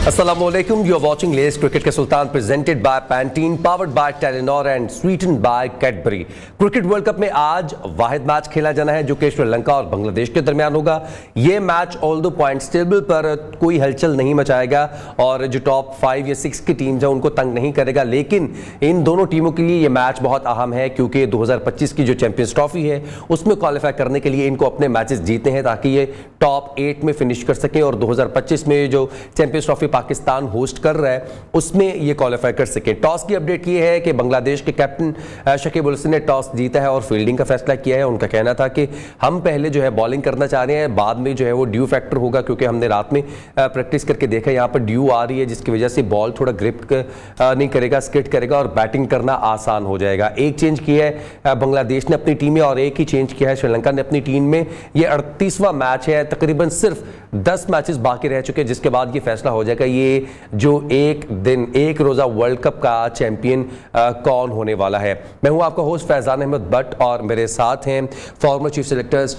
Assalamualaikum. You're watching latest Cricket के सुल्तान presented by Pantene, powered by Telenor and sweetened by Cadbury. Cricket world cup में आज वाहिद match खेला जाना है जो कि श्रीलंका और बांग्लादेश के दरमियान होगा। ये मैच ऑल दो पॉइंट्स टेबल पर कोई हलचल नहीं मचाएगा और जो टॉप 5 या 6 की टीम्स हैं उनको तंग नहीं करेगा, लेकिन इन दोनों टीमों के लिए ये मैच बहुत अहम है क्योंकि 2025 की जो चैंपियंस ट्रॉफी है उसमें क्वालिफाई करने के लिए इनको अपने मैचेस जीतने हैं ताकि ये टॉप 8 में फिनिश कर सकें और 2025 में जो चैंपियंस ट्रॉफी पाकिस्तान होस्ट कर रहा है उसमें ये क्वालिफाई कर सके। टॉस की अपडेट ये है कि बांग्लादेश के कैप्टन शकीब अल हसन ने टॉस जीता है और फील्डिंग का फैसला किया है। उनका कहना था कि हम पहले जो है बॉलिंग करना चाह रहे हैं, बाद में जो है वो ड्यू फैक्टर होगा क्योंकि हमने रात में प्रैक्टिस करके देखा यहाँ पर ड्यू आ रही है जिसकी वजह से बॉल थोड़ा ग्रिप नहीं करेगा, स्किड करेगा और बैटिंग करना आसान हो जाएगा। एक चेंज किया है बांग्लादेश ने अपनी टीम में और एक ही चेंज किया है श्रीलंका ने अपनी टीम में। ये 38वां मैच है, तकरीबन सिर्फ 10 मैचेस बाकी रह चुके हैं जिसके बाद ये फैसला हो जाएगा ये जो एक रोजा वर्ल्ड कप का चैंपियन कौन होने वाला है। मैं हूं आपका होस्ट फैजान अहमद भट्ट और मेरे साथ हैं फॉर्मर चीफ सेलेक्टर्स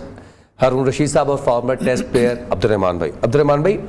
हारून रशीद साहब और फॉर्मर टेस्ट प्लेयर अब्दुर्रहमान भाई। अब्दुर्रहमान भाई,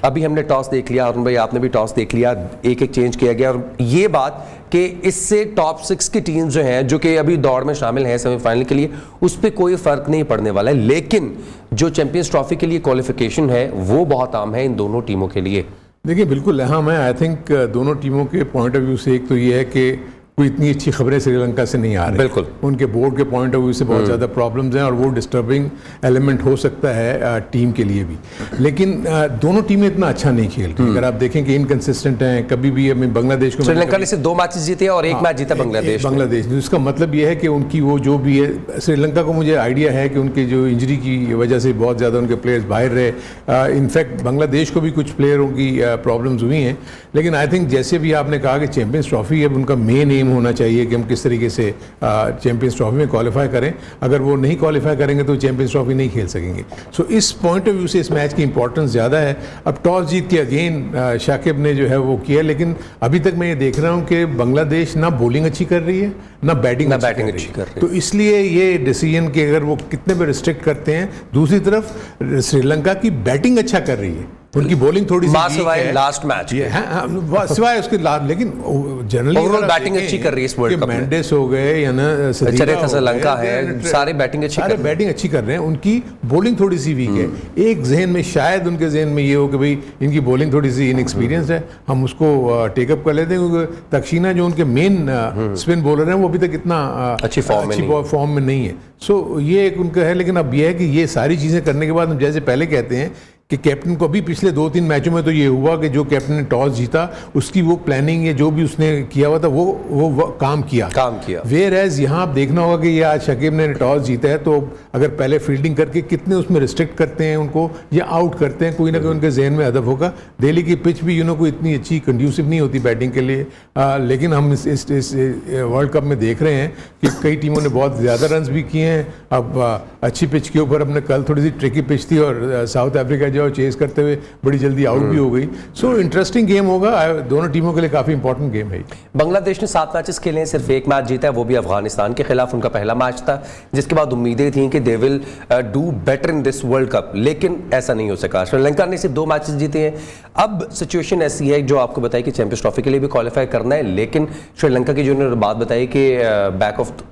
अभी हमने टॉस देख लिया, हारून भाई आपने भी टॉस देख लिया, एक चेंज किया गया और ये बात कि इससे टॉप 6 की टीम्स जो हैं जो कि अभी दौड़ में शामिल हैं सेमीफाइनल के लिए उस पर कोई फर्क नहीं पड़ने वाला है, लेकिन जो चैंपियंस ट्रॉफी के लिए क्वालिफिकेशन है वो बहुत आम है इन दोनों टीमों के लिए। देखिए बिल्कुल अहम है। आई थिंक दोनों टीमों के पॉइंट ऑफ व्यू से एक तो ये है कि कोई इतनी अच्छी खबरें श्रीलंका से नहीं आ रही, बिल्कुल उनके बोर्ड के पॉइंट ऑफ व्यू से बहुत ज़्यादा प्रॉब्लम्स हैं और वो डिस्टर्बिंग एलिमेंट हो सकता है टीम के लिए भी। लेकिन दोनों टीमें इतना अच्छा नहीं खेल रही। अगर आप देखें कि इनकंसिस्टेंट हैं, कभी भी हमें बांग्लादेश को श्रीलंका ने सिर्फ 2 मैचेस जीते और एक मैच जीता बांग्लादेश ने। इसका मतलब ये है कि उनकी वो जो भी है, श्रीलंका को मुझे आइडिया है कि उनके जो इंजरी की वजह से बहुत ज़्यादा उनके प्लेयर्स बाहर रहे। इनफैक्ट बांग्लादेश को भी कुछ प्लेयरों की प्रॉब्लम्स हुई हैं, लेकिन आई थिंक जैसे भी आपने कहा कि चैंपियंस ट्रॉफी अब उनका मेन एम होना चाहिए कि हम किस तरीके से चैंपियंस ट्रॉफी में क्वालिफाई करें। अगर वो नहीं क्वालिफाई करेंगे तो चैंपियंस ट्रॉफी नहीं खेल सकेंगे। सो इस पॉइंट ऑफ व्यू से इस मैच की इंपॉर्टेंस ज़्यादा है। अब टॉस जीत के अगेन शाकिब ने जो है वो किया, लेकिन अभी तक मैं ये देख रहा हूँ कि बांग्लादेश ना बॉलिंग अच्छी कर रही है ना बैटिंग अच्छी कर रही है। तो इसलिए ये डिसीजन कि अगर वो कितने पे रिस्ट्रिक्ट करते हैं। दूसरी तरफ श्रीलंका की बैटिंग अच्छा कर रही है, उनकी बॉलिंग थोड़ी सी लास्ट मैच सिवाय उसके लेकिन जनरली बैटिंग अच्छी कर रही है इस वर्ल्ड कप में। मेंडेस हो गए या ना श्रीलंका है, सारे बैटिंग अच्छी कर रहे हैं। उनकी बॉलिंग थोड़ी सी वीक है। एक जहन में शायद उनके जहन में ये हो कि भाई इनकी बॉलिंग थोड़ी सी इनएक्सपीरियंस है, हम उसको टेकअप कर लेते हैं क्योंकि तक्षिणा जो उनके मेन स्पिन बॉलर हैं वो अभी तक इतना अच्छी फॉर्म में नहीं है। सो ये एक उनका है। लेकिन अब ये है कि ये सारी चीज़ें करने के बाद हम जैसे पहले कहते हैं कि कैप्टन को भी पिछले 2-3 मैचों में तो ये हुआ कि जो कैप्टन ने टॉस जीता उसकी वो प्लानिंग या जो भी उसने किया हुआ था वो काम किया। वेयर एज यहाँ आप देखना होगा कि ये आज शकीब ने टॉस जीता है तो अगर पहले फील्डिंग करके कितने उसमें रिस्ट्रिक्ट करते हैं उनको या आउट करते हैं, कोई ना कोई उनके जहन में हदफ होगा। दिल्ली की पिच भी कोई इतनी अच्छी कंड्यूसिव नहीं होती बैटिंग के लिए, लेकिन हम इस वर्ल्ड कप में देख रहे हैं कि कई टीमों ने बहुत ज़्यादा रन भी किए हैं। अब अच्छी पिच के ऊपर अपने कल थोड़ी सी ट्रिकी पिच थी और साउथ अफ्रीका और चेस करते हुए बड़ी जल्दी आउट भी हो गई। सो इंटरेस्टिंग गेम होगा, दोनों टीमों के लिए काफी इंपॉर्टेंट गेम है। बांग्लादेश ने 7 मैचेस खेले हैं, सिर्फ एक मैच जीता है, वो भी अफगानिस्तान के खिलाफ उनका पहला मैच था जिसके बाद उम्मीदें थी कि they will do better in this world cup, लेकिन ऐसा नहीं हो सका। श्रीलंका ने सिर्फ 2 मैचेस जीते हैं। अब सिचुएशन ऐसी है जो आपको बताई कि चैंपियंस ट्रॉफी के लिए भी क्वालिफाई करना है, लेकिन श्रीलंका की जो उन्होंने बात बताई कि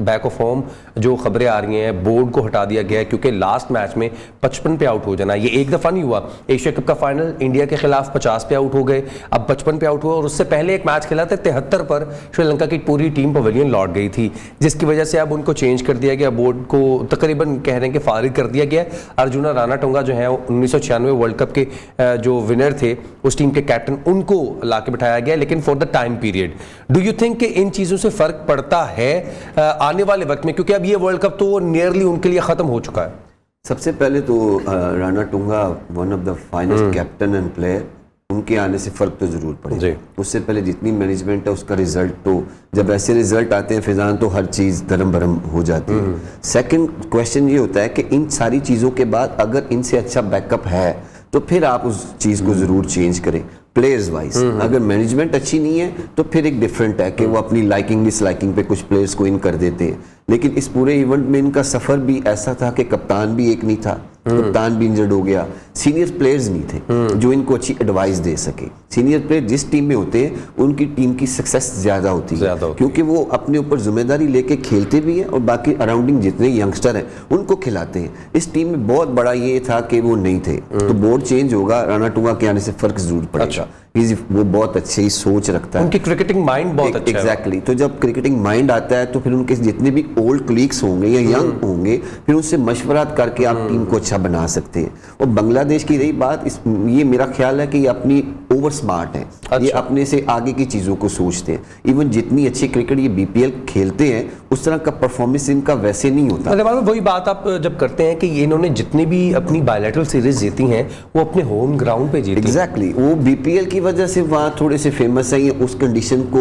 बैक ऑफ होम जो खबरें आ रही हैं बोर्ड को हटा दिया गया है क्योंकि लास्ट मैच में 55 पे आउट हो जाना, ये एक दफा नहीं हुआ। एशिया कप का फाइनल इंडिया के खिलाफ 50 पे आउट हो गए, अब 55 पे आउट हुआ और उससे पहले एक मैच खेला था 73 पर श्रीलंका की पूरी टीम पवेलियन लौट गई थी जिसकी वजह से अब उनको चेंज कर दिया गया, बोर्ड को तकरीबन कह रहे हैं कि फारिग कर दिया गया। अर्जुना रानाटुंगा जो है 1996 वर्ल्ड कप के जो विनर थे उस टीम के कैप्टन, उनको लाके बिठाया गया, लेकिन for the time period. Do you think कि इन चीज़ों से फर्क पड़ता है आने वाले वक्त में, क्योंकि अब ये वर्ल्ड कप तो नियरली उनके लिए ख़त्म हो चुका है? सबसे पहले तो Ranatunga one of the finest captain and player, उनके आने से फ़र्क तो ज़रूर पड़ेगा। उससे पहले जितनी मैनेजमेंट है उसका रिजल्ट, तो जब ऐसे रिजल्ट आते हैं फिजान तो हर चीज़ धर्म भरम हो जाती है। सेकंड क्वेश्चन ये होता है कि इन सारी चीज़ों के बाद अगर इनसे अच्छा बैकअप है तो फिर आप उस चीज़ को ज़रूर चेंज करें प्लेयर्स वाइज। अगर मैनेजमेंट अच्छी नहीं है तो फिर एक डिफरेंट है कि वो अपनी लाइकिंग डिसलाइकिंग पे कुछ प्लेयर्स को इन कर देते हैं। लेकिन इस पूरे इवेंट में इनका सफ़र भी ऐसा था कि कप्तान भी एक नहीं था, कप्तान भी इंजर्ड हो गया, सीनियर प्लेयर्स नहीं थे जो इनको अच्छी एडवाइस दे सके। सीनियर प्लेयर जिस टीम में होते हैं उनकी टीम की सक्सेस ज्यादा होती है क्योंकि वो अपने ऊपर जिम्मेदारी लेके खेलते भी हैं और बाकी अराउंडिंग जितने यंगस्टर हैं उनको खिलाते हैं। इस टीम में बहुत बड़ा ये था कि वो नहीं थे, तो बोर्ड चेंज होगा, राणा टूंगा के आने से फर्क जरूर पड़ेगा। वो बहुत अच्छी सोच रखता है, उनकी क्रिकेटिंग माइंड बहुत अच्छा है। एग्जैक्टली, तो जब क्रिकेटिंग माइंड आता है तो फिर उनके जितने भी ओल्ड कलीग्स होंगे या यंग होंगे फिर उनसे मशवरात करके आप टीम को अच्छा बना सकते हैं। और बांग्लादेश की रही बात, ये मेरा ख्याल है कि ये अपनी ओवर स्मार्ट है, ये अपने से आगे की चीजों को सोचते हैं। इवन जितनी अच्छी क्रिकेट ये बीपीएल खेलते हैं उस तरह का परफॉर्मेंस इनका वैसे नहीं होता। वही बात आप जब करते हैं कि इन्होंने जितनी भी अपनी बायलैटरल सीरीज जीती हैं वो अपने होम ग्राउंड पे जीती। एग्जैक्टली, वो बीपीएल की वजह से वहाँ थोड़े से फेमस है, ये उस कंडीशन को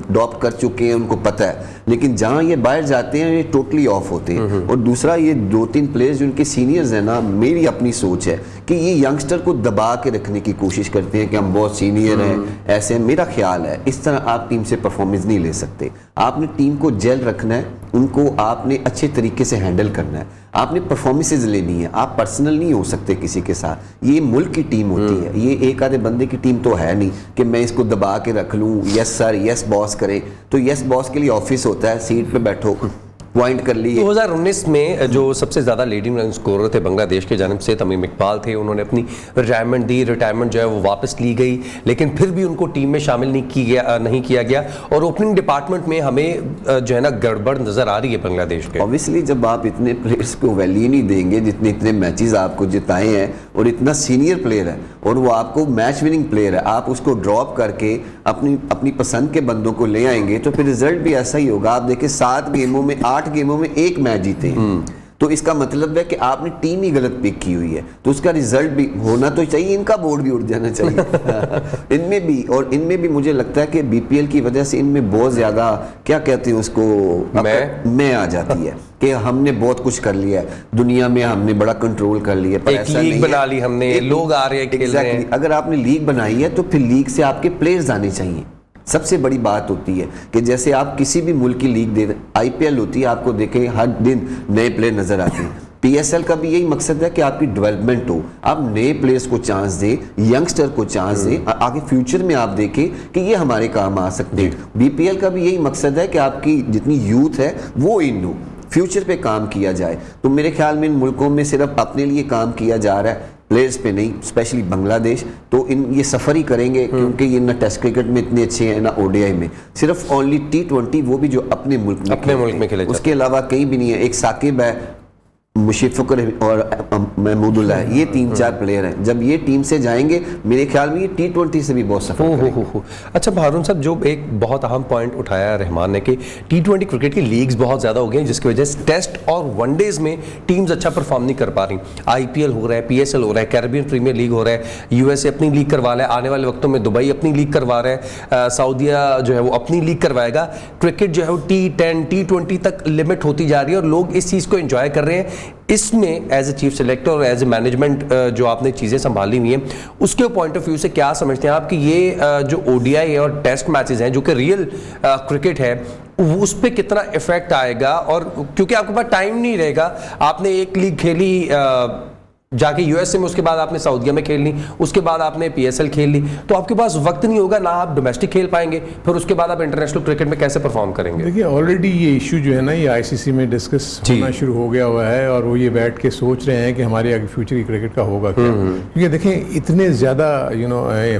अडॉप्ट कर चुके हैं, उनको पता है। लेकिन जहाँ ये बाहर जाते हैं ये टोटली ऑफ होते हैं। और दूसरा, ये 2-3 प्लेयर्स जो उनके सीनियर्स हैं ना, मेरी अपनी सोच है कि ये यंगस्टर को दबा के रखने की कोशिश करते हैं कि हम बहुत सीनियर हैं, ऐसे हैं। मेरा ख्याल है इस तरह आप टीम से परफॉर्मेंस नहीं ले सकते। आपने टीम को जेल रखना है, उनको आपने अच्छे तरीके से हैंडल करना है, आपने परफॉर्मेंसेज लेनी है। आप पर्सनल नहीं हो सकते किसी के साथ, ये मुल्क की टीम होती है, ये एक आधे बंदे की टीम तो है नहीं कि मैं इसको दबा के रख लूँ, यस सर यस बॉस करें। तो यस बॉस के लिए ऑफिस होता है, सीट पे बैठो, पॉइंट कर लिए। 2019 में जो सबसे ज्यादा लीडिंग रन स्कोरर थे बांग्लादेश के जानिब से तमीम इकबाल थे, उन्होंने अपनी रिटायरमेंट दी। रिटायरमेंट जो है वो वापस ली गई, लेकिन फिर भी उनको टीम में शामिल नहीं किया गया और ओपनिंग डिपार्टमेंट में हमें जो है ना गड़बड़ नजर आ रही है बांग्लादेश के। ऑब्वियसली जब आप इतने प्लेयर्स को वैल्यू नहीं देंगे जितने इतने मैचेस आपको जिताए हैं और इतना सीनियर प्लेयर है और वो आपको मैच विनिंग प्लेयर है, आप उसको ड्रॉप करके अपनी पसंद के बंदों को ले आएंगे तो फिर रिजल्ट भी ऐसा ही होगा। आप देखिए 7 गेमों में 8 गेमों में 1 मैच जीते हैं, तो इसका मतलब है कि आपने टीम ही गलत पिक की हुई है, तो उसका रिजल्ट भी होना तो चाहिए। इनका बोर्ड भी उठ जाना चाहिए इनमें भी मुझे लगता है कि बीपीएल की वजह से इनमें बहुत ज्यादा क्या कहते हैं उसको मैं आ जाती है कि हमने बहुत कुछ कर लिया है दुनिया में, हमने बड़ा कंट्रोल कर लिया, पर ऐसा लीग बना ली हमने, लोग आ रहे हैं खेल रहे हैं। अगर आपने लीग बनाई है तो फिर लीग से आपके प्लेयर्स आने चाहिए। सबसे बड़ी बात होती है कि जैसे आप किसी भी मुल्क की लीग दे, आईपीएल होती है, आपको देखें हर दिन नए प्लेयर नजर आते हैं। पीएसएल का भी यही मकसद है कि आपकी डेवलपमेंट हो, आप नए प्लेयर्स को चांस दें, यंगस्टर को चांस दें, आगे फ्यूचर में आप देखें कि ये हमारे काम आ सकते हैं। बीपीएल का भी यही मकसद है कि आपकी जितनी यूथ है वो इन हो, फ्यूचर पे काम किया जाए। तो मेरे ख्याल में इन मुल्कों में सिर्फ अपने लिए काम किया जा रहा है, प्लेयर्स पे नहीं, स्पेशली बांग्लादेश। तो ये सफ़र ही करेंगे क्योंकि ये ना टेस्ट क्रिकेट में इतने अच्छे हैं ना ओडीआई में, सिर्फ ओनली T20 वो भी जो अपने मुल्क में खेले, उसके अलावा कहीं भी नहीं है। एक साकिब है, मुशीफ़ और महमूदुल्लाह है, ये 3-4 प्लेयर हैं। जब ये टीम से जाएंगे मेरे ख्याल में ये T20 से भी बहुत सफर करेंगे। अच्छा हारून साहब, जो एक बहुत अहम पॉइंट उठाया रहमान ने कि T20 क्रिकेट की लीग्स बहुत ज़्यादा हो गई हैं जिसकी वजह से टेस्ट और वनडेज में टीम्स अच्छा परफॉर्म नहीं कर पा रही। आईपीएल हो रहा है, पीएसएल हो रहा है, कैरेबियन प्रीमियर लीग हो रहा है, यूएसए अपनी लीग करवा रहा है, आने वाले वक्तों में दुबई अपनी लीग करवा रहा है, सऊदीया जो है वो अपनी लीग करवाएगा। क्रिकेट जो है वो T10 T20 तक लिमिट होती जा रही है और लोग इस चीज़ को एंजॉय कर रहे हैं। इसमें एज ए चीफ सेलेक्टर और एज ए मैनेजमेंट जो आपने चीज़ें संभाली हुई हैं उसके पॉइंट ऑफ व्यू से क्या समझते हैं आप कि ये जो ओडीआई और टेस्ट मैचेस हैं जो कि रियल क्रिकेट है उस पर कितना इफेक्ट आएगा? और क्योंकि आपके पास टाइम नहीं रहेगा, आपने एक लीग खेली जाके यूएसए में, उसके बाद आपने सऊदीया में खेल ली, उसके बाद आपने पीएसएल खेल ली, तो आपके पास वक्त नहीं होगा ना, आप डोमेस्टिक खेल पाएंगे, फिर उसके बाद आप इंटरनेशनल क्रिकेट में कैसे परफॉर्म करेंगे? देखिए ऑलरेडी ये इशू जो है ना ये आईसीसी में डिस्कस होना शुरू हो गया हुआ है और वो ये बैठ के सोच रहे हैं कि हमारे आगे फ्यूचर की क्रिकेट का होगा क्या। क्योंकि देखें इतने ज़्यादा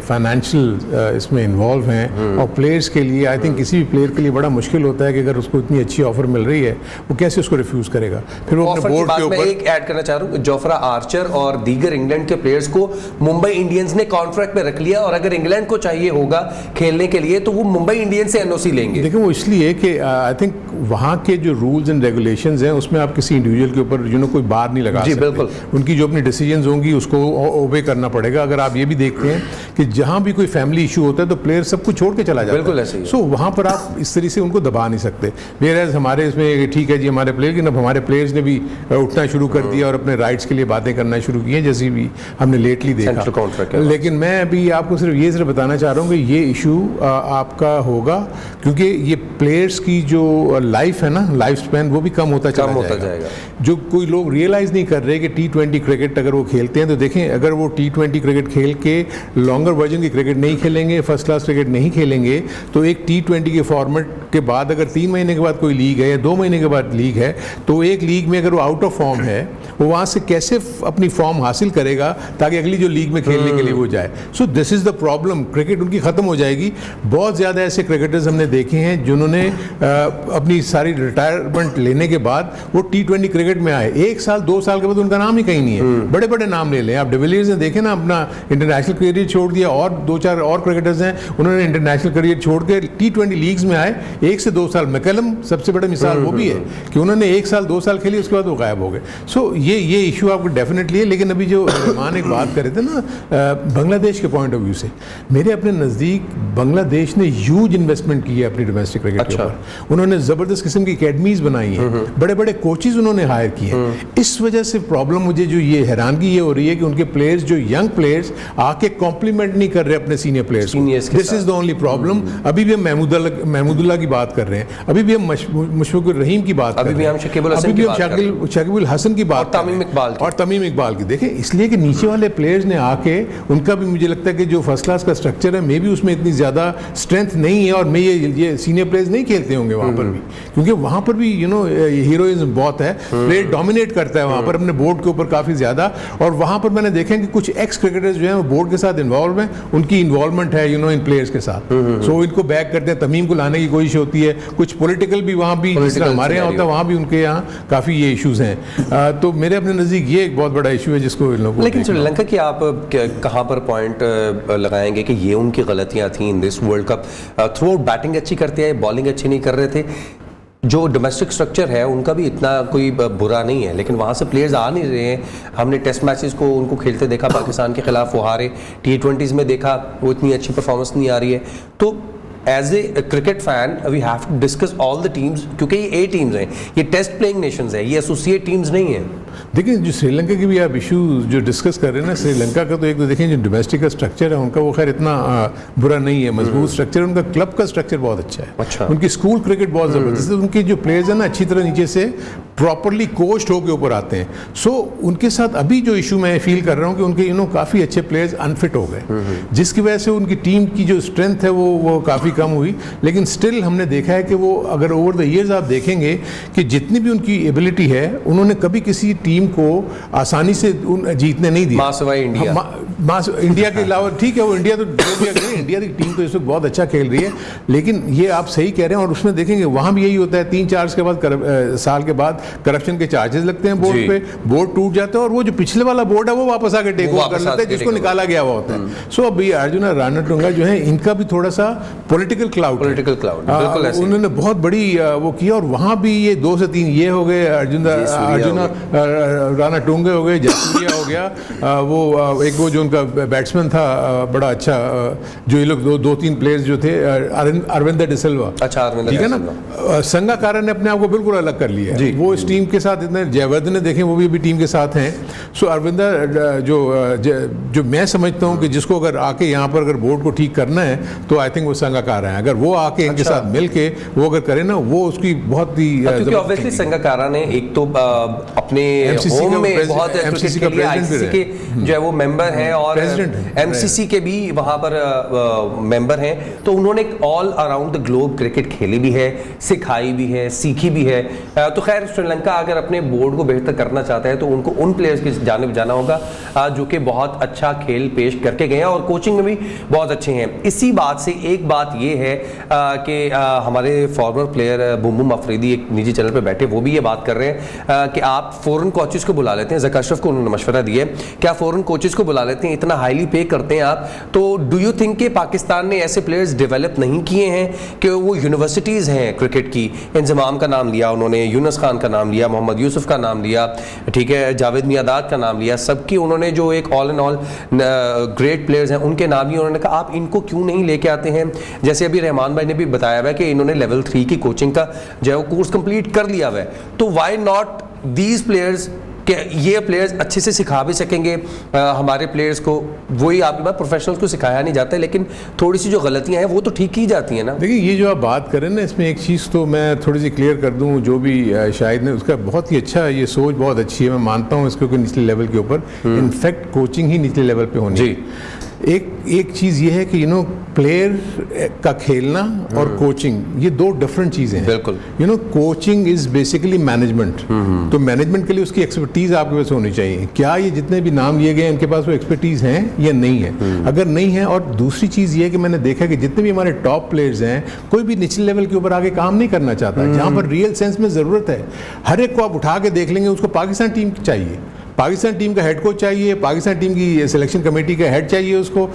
फाइनेंशियल इसमें इन्वॉल्व हैं और प्लेयर्स के लिए आई थिंक किसी भी प्लेयर के लिए बड़ा मुश्किल होता है कि अगर उसको इतनी अच्छी ऑफर मिल रही है वो कैसे उसको रिफ्यूज़ करेगा। फिर वो अपने बोर्ड के ऊपर एक ऐड करना चाह रहा हूँ, जोफ्रा आर्चर और दीगर इंग्लैंड के प्लेयर्स को मुंबई इंडियंस ने कॉन्ट्रैक्ट में रख लिया और अगर इंग्लैंड को चाहिए होगा खेलने के लिए तो वो मुंबई इंडियंस से एनओसी लेंगे। देखिए वो इसलिए कि आई थिंक वहाँ के जो रूल्स एंड रेगुलेशंस हैं उसमें आप किसी इंडिविजुअल के ऊपर कोई बात नहीं लगा सकते। बिल्कुल, उनकी जो अपनी डिसीजंस होंगी उसको ओबे करना पड़ेगा। अगर आप ये भी देखते हैं कि जहाँ भी कोई फैमिली इशू होता है तो प्लेयर सब कुछ छोड़ के चला जाता है। बिल्कुल ऐसे ही। सो वहाँ पर आप इस तरह से उनको दबा नहीं सकते। वेयर हमारे इसमें ठीक है जी हमारे प्लेयर की, हमारे प्लेयर्स ने भी उठना शुरू कर दिया और अपने राइट्स के लिए बातें करना बनना शुरू किए, जैसे भी हमने लेटली Central देखा। contract है। लेकिन मैं अभी आपको सिर्फ बताना चाह रहा हूँ कि ये इशू आपका होगा, क्योंकि ये प्लेयर्स की जो लाइफ है ना, लाइफ स्पैन, वो भी कम होता जाएगा। जो कोई लोग रियलाइज नहीं कर रहे कि T20 क्रिकेट अगर वो खेलते हैं तो देखें, अगर वो T20 क्रिकेट खेल के लॉन्गर वर्जन की क्रिकेट नहीं खेलेंगे, फर्स्ट क्लास क्रिकेट नहीं खेलेंगे, तो एक T20 के फॉर्मेट के बाद अगर 3 महीने के बाद कोई लीग है या 2 महीने के बाद लीग है, तो एक लीग में अगर वो आउट ऑफ फॉर्म है, वो वहाँ से कैसे अपनी फॉर्म हासिल करेगा ताकि अगली जो लीग में खेलने के लिए वो जाए। So this is the problem, cricket उनकी ख़त्म हो जाएगी। बहुत ज़्यादा ऐसे क्रिकेटर्स हमने देखे हैं जिन्होंने अपनी सारी रिटायरमेंट लेने के बाद वो T20 क्रिकेट में आए, 1 साल 2 साल के बाद उनका नाम ही कहीं नहीं है। बड़े बड़े नाम ले लें आप, डिविलियर्स ने देखे ना अपना इंटरनेशनल करियर छोड़ दिया, और 2-4 और क्रिकेटर्स हैं उन्होंने इंटरनेशनल करियर छोड़ के T20 लीग्स में आए 1 से 2 साल। मैकलम सबसे बड़ी मिसाल वो भी है कि उन्होंने 1 साल 2 साल खेली, उसके बाद वो गायब हो गए। सो ये इशू आपको डेफिनेटली है। लेकिन अभी जो रहमान एक बात कर रहे थे ना बांग्लादेश के पॉइंट ऑफ व्यू से, मेरे अपने नज़दीक बांग्लादेश ने ह्यूज इन्वेस्टमेंट की है अपनी डोमेस्टिक क्रिकेट के ऊपर। उन्होंने ज़बरदस्त किस्म की अकेडमीज बनाई हैं, बड़े बड़े कोचेज उन्होंने हायर किए हैं। इस वजह से प्रॉब्लम मुझे जो ये हैरानगी ये हो रही है कि उनके प्लेयर्स, जो यंग प्लेयर्स, आके कॉम्प्लीमेंट नहीं कर रहे अपने सीनियर प्लेयर्स को। This is the only problem. अभी भी हम महमूदुल्लाह की बात कर रहे हैं, अभी भी हम मुशफिकुर रहीम की बात कर रहे हैं, शकीबुल हसन की बात, और तमीम इकबाल की। देखें, इसलिए कि नीचे वाले प्लेयर्स ने आके, उनका भी मुझे लगता है कि जो फर्स्ट क्लास का स्ट्रक्चर है, मे भी उसमें इतनी ज़्यादा स्ट्रेंथ नहीं है, और मैं ये सीनियर प्लेयर्स नहीं खेलते होंगे वहाँ पर भी, क्योंकि वहाँ पर भी हीरोइज्म बहुत है, प्लेयर डोमिनेट करता है वहाँ पर अपने बोर्ड के ऊपर काफ़ी ज़्यादा। और वहाँ पर मैंने देखा कि कुछ एक्स क्रिकेटर्स जो हैं वो बोर्ड के साथ इन्वॉल्व हैं, उनकी इन्वॉल्वमेंट है इन प्लेयर्स के साथ, सो इनको बैक करते हैं, तमीम को लाने की कोशिश होती है। कुछ पॉलिटिकल भी वहाँ भी, जिस तरह हमारे यहाँ होता है, वहाँ भी उनके यहाँ काफ़ी ये इश्यूज हैं। तो मेरे अपने नज़दीक ये एक बहुत बड़ा इशू है जिसको इन लोगों। लेकिन श्रीलंका की आप कहाँ पर पॉइंट लगाएंगे कि ये उनकी गलतियाँ थी in this world cup? Through out batting अच्छी करते हैं, बॉलिंग अच्छी नहीं कर रहे थे, जो डोमेस्टिक स्ट्रक्चर है उनका भी इतना कोई बुरा नहीं है, लेकिन वहाँ से प्लेयर्स आ नहीं रहे हैं। हमने टेस्ट मैचेस को उनको खेलते देखा, पाकिस्तान के खिलाफ वो हारे, T20s में देखा वो इतनी अच्छी परफॉर्मेंस नहीं आ रही है। तो as a cricket fan we have to discuss all the teams, क्योंकि ये A टीम्स हैं, ये टेस्ट प्लेइंग नेशंस हैं, ये एसोसिएट टीम्स नहीं हैं। देखिए, जो श्रीलंका की भी आप इशू जो डिस्कस कर रहे हैं ना, श्रीलंका का तो एक तो देखें, जो डोमेस्टिक का स्ट्रक्चर है उनका वो खैर इतना बुरा नहीं है, मजबूत स्ट्रक्चर। उनका क्लब का स्ट्रक्चर बहुत अच्छा है। उनकी स्कूल क्रिकेट बहुत ज़बरदस्त है। उनके जो प्लेयर्स हैं ना, अच्छी तरह नीचे से प्रॉपरली कोच्ड होकर ऊपर आते हैं। सो उनके साथ अभी जो इशू मैं फील कर रहा हूँ कि उनके काफ़ी अच्छे प्लेयर्स अनफिट हो गए, जिसकी वजह से उनकी टीम की जो स्ट्रेंथ है वो काफ़ी कम हुई। लेकिन स्टिल हमने देखा है कि वो, अगर ओवर द ईयर्स आप देखेंगे कि जितनी भी उनकी एबिलिटी है, उन्होंने कभी किसी टीम को आसानी से जीतने नहीं दिया। इंडिया के अलावा ठीक है, वो इंडिया तो इंडिया की टीम तो इस वक्त बहुत अच्छा खेल रही है, लेकिन ये आप सही कह रहे हैं। और उसमें देखेंगे वहाँ भी यही होता है, 3-4 साल के बाद करप्शन के चार्जेस लगते हैं बोर्ड पे, बोर्ड टूट जाता है, और वो जो पिछले वाला बोर्ड है वो वापस आके टेक ओवर कर लेता है, जिसको निकाला गया हुआ होता है। सो अभी अर्जुना रानाटुंगा जो है, इनका भी थोड़ा सा पॉलिटिकल क्लाउड, उन्होंने बहुत बड़ी वो किया। और वहाँ भी ये 2 से 3 ये हो गए, अर्जुना रानाटुंगा हो गए, जयसूर्या हो गया, वो एक वो जो उनका बैट्समैन था बड़ा अच्छा, जो ये लोग 2-3 प्लेयर्स जो थे, अरविंदर डिसिल्वा, ठीक है ना, संगाकारा ने अपने आप को बिल्कुल अलग कर लिया है, वो इस टीम के साथ इतने, जयवर्धन ने देखें वो भी अभी टीम के साथ हैं। सो अरविंदर जो मैं समझता हूँ कि जिसको अगर आके यहाँ पर अगर बोर्ड को ठीक करना है तो आई थिंक वो संगाकारा है। अगर वो आके इनके साथ मिलके वो अगर करे ना, वो उसकी बहुत ही, क्योंकि ऑब्वियसली संगाकारा ने एक तो अपने होम में बहुत क्रिकेट के लिए आईसीसी के जो है वो मेंबर हैं, और एमसीसी के भी वहाँ पर मेंबर हैं, तो उन्होंने all around the globe cricket खेली भी है, सिखाई भी है, सीखी भी है। तो खैर, श्रीलंका अगर अपने बोर्ड को बेहतर करना चाहता है तो उनको उन प्लेयर्स की जानिब जाना होगा जो कि बहुत अच्छा खेल पेश करके गए हैं और कोचिंग में भी बहुत अच्छे हैं। इसी बात से एक बात ये है कि हमारे फॉर्मर प्लेयर बुम अफरीदी एक निजी चैनल पे बैठे, वो भी ये बात कर रहे हैं कि आप फॉरेन कोचेस को बुला लेते हैं, ज़का अशरफ को उन्होंने मशवरा दिया है, क्या फॉरेन कोचेस को बुला लेते हैं, इतना हाईली पे करते हैं आप, तो डू यू थिंक कि पाकिस्तान ने ऐसे प्लेयर्स डेवलप नहीं किए हैं कि वो यूनिवर्सिटीज़ हैं क्रिकेट की, इंजमाम का नाम लिया उन्होंने, यूनुस खान का नाम लिया, मोहम्मद यूसुफ का नाम लिया, ठीक है, जावेद मियादाद का नाम लिया, सबकी उन्होंने जो एक all and all great players हैं उनके नाम लिए, उन्होंने कहा आप इनको क्यों नहीं लेके आते हैं। जैसे अभी रहमान भाई ने भी बताया हुआ है कि इन्होंने लेवल 3 की कोचिंग का जो है वो कोर्स कंप्लीट कर लिया हुआ है, तो व्हाई नॉट दीज प्लेयर्स कि ये प्लेयर्स अच्छे से सिखा भी सकेंगे हमारे प्लेयर्स को? वही आपकी बात, प्रोफेशनल्स को सिखाया नहीं जाता, लेकिन थोड़ी सी जो गलतियां हैं वो तो ठीक ही जाती हैं ना। देखिए, ये जो आप बात करें ना, इसमें एक चीज़ तो मैं थोड़ी सी क्लियर कर दूं, जो भी शाहिद ने, उसका बहुत ही अच्छा, ये सोच बहुत अच्छी है, मैं मानता हूँ इसको कि निचले लेवल के ऊपर इनफैक्ट कोचिंग ही निचले लेवल पे होनी है। एक चीज़ ये है कि प्लेयर का खेलना और कोचिंग, ये दो डिफरेंट चीज़ें हैं। बिल्कुल। Coaching is basically management. तो मैनेजमेंट के लिए उसकी एक्सपर्टीज आपके पास होनी चाहिए। क्या ये जितने भी नाम लिए गए हैं उनके पास वो एक्सपर्टीज हैं या नहीं है? अगर नहीं है, और दूसरी चीज़ ये है कि मैंने देखा कि जितने भी हमारे टॉप प्लेयर्स हैं, कोई भी निचले लेवल के ऊपर आगे काम नहीं करना चाहता। जहाँ पर रियल सेंस में ज़रूरत है, हर एक को आप उठा के देख लेंगे, उसको पाकिस्तान टीम चाहिए, पाकिस्तान टीम का हेड कोच चाहिए, पाकिस्तान टीम की सिलेक्शन कमेटी का हेड चाहिए उसको,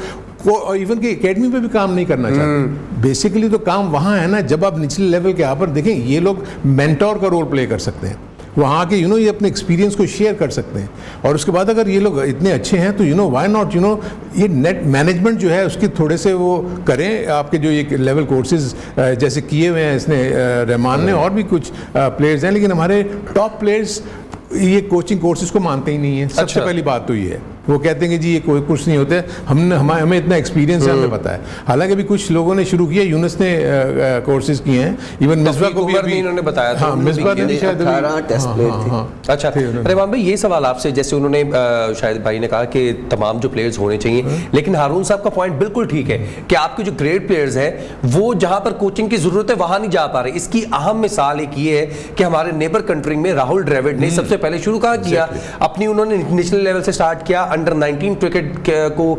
इवन कि एकेडमी पे भी काम नहीं करना चाहते। बेसिकली तो काम वहाँ है ना, जब आप निचले लेवल के यहाँ पर देखें, ये लोग मेंटोर का रोल प्ले कर सकते हैं वहाँ के, ये अपने एक्सपीरियंस को शेयर कर सकते हैं। और उसके बाद अगर ये लोग इतने अच्छे हैं तो व्हाई नॉट ये नेट मैनेजमेंट जो है उसकी थोड़े से वो करें। आपके जो ये लेवल कोर्सेज जैसे किए हुए हैं इसने, रहमान ने, और भी कुछ प्लेयर्स हैं, लेकिन हमारे टॉप प्लेयर्स ये कोचिंग कोर्सेज को मानते ही नहीं है। सबसे पहली बात तो ये है, वो कहते हैं कि जी ये कोई कुछ नहीं होता है, हमें इतना एक्सपीरियंस है, हमें पता है। हालांकि अभी कुछ लोगों ने शुरू किया, यूनुस ने कोर्सेज किए हैं, इवन मिसबा को भी अभी उन्होंने बताया था। हाँ, मिसबा ने शायद 18 टेस्ट प्लेयर थे। अच्छा, रहमान भाई, ये सवाल आपसे, जैसे उन्होंने शायद भाई ने कहा कि तमाम जो प्लेयर्स होने चाहिए, लेकिन हारून साहब का पॉइंट बिल्कुल ठीक है कि आपके जो ग्रेट प्लेयर्स हैं वो जहां पर कोचिंग की जरूरत है वहां नहीं जा पा रहे। इसकी अहम मिसाल एक ये है कि हमारे नेबर कंट्री में राहुल द्रविड़ ने सबसे पहले शुरू कहा किया अपनी, उन्होंने निचले लेवल से स्टार्ट किया, अंडर 19 क्रिकेट को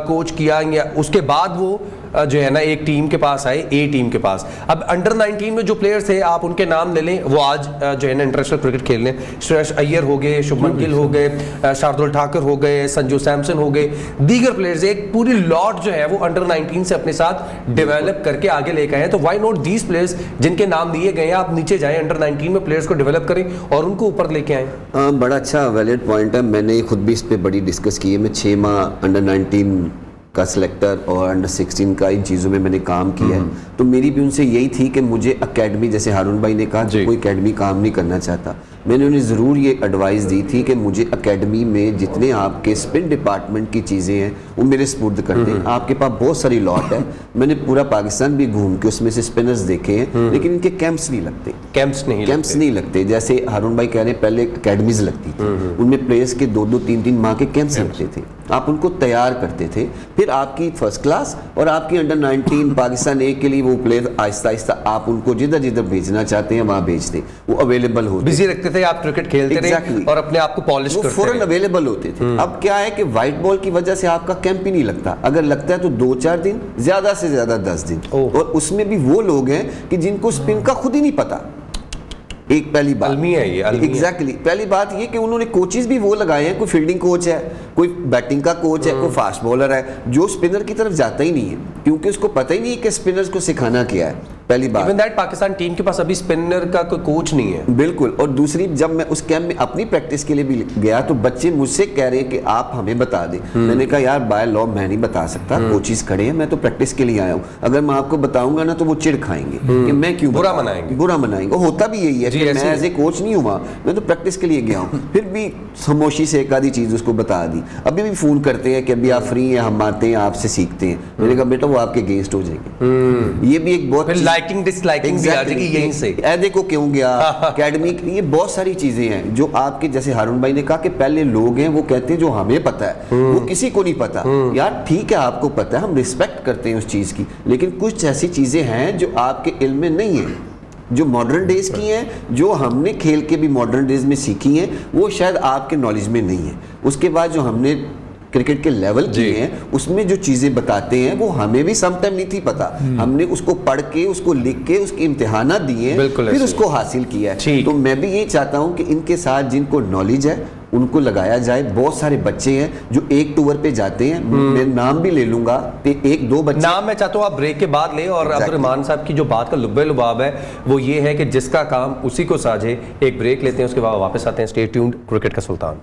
कोच किया, या उसके बाद वो जो है ना एक टीम के पास आए, ए टीम के पास। अब अंडर 19 में जो प्लेयर्स थे, आप उनके नाम ले लें, वो आज जो है ना इंटरनेशनल क्रिकेट खेल रहे हैं। श्रेयस अय्यर हो गए, शुभमन गिल हो गए, शार्दुल ठाकुर हो गए, संजू सैमसन हो गए, दीगर प्लेयर्स, एक पूरी लॉट जो है वो अंडर 19 से अपने साथ डेवलप करके आगे लेकर आए हैं। तो व्हाई नॉट दीज प्लेयर्स जिनके नाम दिए गए हैं, आप नीचे जाएं, अंडर 19 में प्लेयर्स को डेवलप करें और उनको ऊपर लेके आए। बड़ा अच्छा वैलिड पॉइंट है। मैंने खुद भी इस पर बड़ी डिस्कस की है। मैं 6 माह अंडर 19 का सिलेक्टर और अंडर 16 का इन चीज़ों में मैंने काम किया है। तो मेरी भी उनसे यही थी कि मुझे एकेडमी, जैसे हारून भाई ने कहा कि कोई एकेडमी काम नहीं करना चाहता, मैंने उन्हें ज़रूर ये एडवाइस दी थी कि मुझे एकेडमी में जितने आपके स्पिन डिपार्टमेंट की चीज़ें हैं वो मेरे स्पुर्द कर दें। आपके पास बहुत सारी लॉट है, मैंने पूरा पाकिस्तान भी घूम के उसमें से स्पिनर्स देखे हैं, लेकिन इनके कैंप्स नहीं लगते। कैंप्स नहीं लगते। जैसे हारून भाई कह रहे हैं, पहले एकेडमीज लगती थी, उनमें प्लेयर्स के 2-2, 3-3 माह के कैंप्स लगते थे, आप उनको तैयार करते थे, फिर आपकी फर्स्ट क्लास और आपकी अंडर 19 पाकिस्तान ए के लिए वो प्लेयर आहिस्ता आहिस्ता आप उनको जिधर जिधर भेजना चाहते हैं वहां भेजते, वो अवेलेबल होते, बिजी रखते थे, आप क्रिकेट खेलते रहे और अपने आप को पॉलिश करते थे, फौरन अवेलेबल होते थे। अब क्या है कि व्हाइट बॉल की वजह से आपका कैंप ही नहीं लगता, अगर लगता है तो 2-4 दिन, ज्यादा से ज्यादा 10 दिन, और उसमें भी वो लोग हैं कि जिनको स्पिन का खुद ही नहीं पता। एक पहली बात अलमी है ये, एग्जैक्टली पहली बात ये कि उन्होंने कोचेस भी वो लगाए हैं, कोई फील्डिंग कोच है, कोई बैटिंग का कोच है, कोई फास्ट बॉलर है, जो स्पिनर की तरफ जाता ही नहीं है, क्योंकि उसको पता ही नहीं है कि स्पिनर्स को सिखाना क्या है। पहली बात, इवन दैट पाकिस्तान टीम के पास अभी स्पिनर का कोई कोच नहीं है। बिल्कुल। और दूसरी, जब मैं उस कैंप में अपनी प्रैक्टिस के लिए भी गया तो बच्चे मुझसे कह रहे हैं कि आप हमें बता दें। मैंने कहा यार बाय लॉ मैं नहीं बता सकता, कोचेस खड़े हैं, मैं तो प्रैक्टिस के लिए आया हूँ, अगर मैं आपको बताऊंगा ना तो वो चिढ़ खाएंगे कि मैं क्यों बुरा मनाएंगे। होता भी यही है कि मैं एज ए कोच नहीं हुआ, मैं तो प्रैक्टिस के लिए गया हूँ, फिर भी खामोशी से एक आधी चीज उसको बता दी। अभी भी फोन करते हैं कि अभी आप फ्री हैं, हम आते हैं आपसे सीखते हैं। मैंने कहा बेटा वो आपके अगेंस्ट हो जाएंगे। ये भी एक बहुत लाइकिंग डिसलाइकिंग यहीं से देखो क्यों गया एकेडमी, ये बहुत सारी चीजें हैं जो आपके, जैसे हारून भाई ने कहा कि पहले लोग हैं वो कहते हैं जो हमें पता है वो किसी को नहीं पता। यार ठीक है, आपको पता है, हम रिस्पेक्ट करते हैं उस चीज की, लेकिन कुछ ऐसी चीजें हैं जो आपके इल्म में नहीं है, जो मॉडर्न डेज की हैं, जो हमने खेल के भी मॉडर्न डेज में सीखी हैं, वो शायद आपके नॉलेज में नहीं है। उसके बाद जो हमने क्रिकेट के लेवल किए हैं उसमें जो चीजें बताते हैं वो हमें भी समटाइम नहीं थी पता, हमने उसको पढ़ के, उसको लिख के, उसके इम्तिहानात दिए, फिर उसको हासिल किया है। तो मैं भी यही चाहता हूं कि इनके साथ जिनको नॉलेज है उनको लगाया जाए। बहुत सारे बच्चे हैं जो एक टूर पे जाते हैं, मैं नाम भी ले लूंगा, 1-2 बच्चे नाम मैं चाहता हूँ आप ब्रेक के बाद ले। और अब्दुर्रहमान साहब की जो बात का लुब्बे लुबाब है वो ये है कि जिसका काम उसी को साझे। एक ब्रेक लेते हैं, उसके बाद वापस आते हैं। स्टे ट्यून्ड, क्रिकेट का सुल्तान।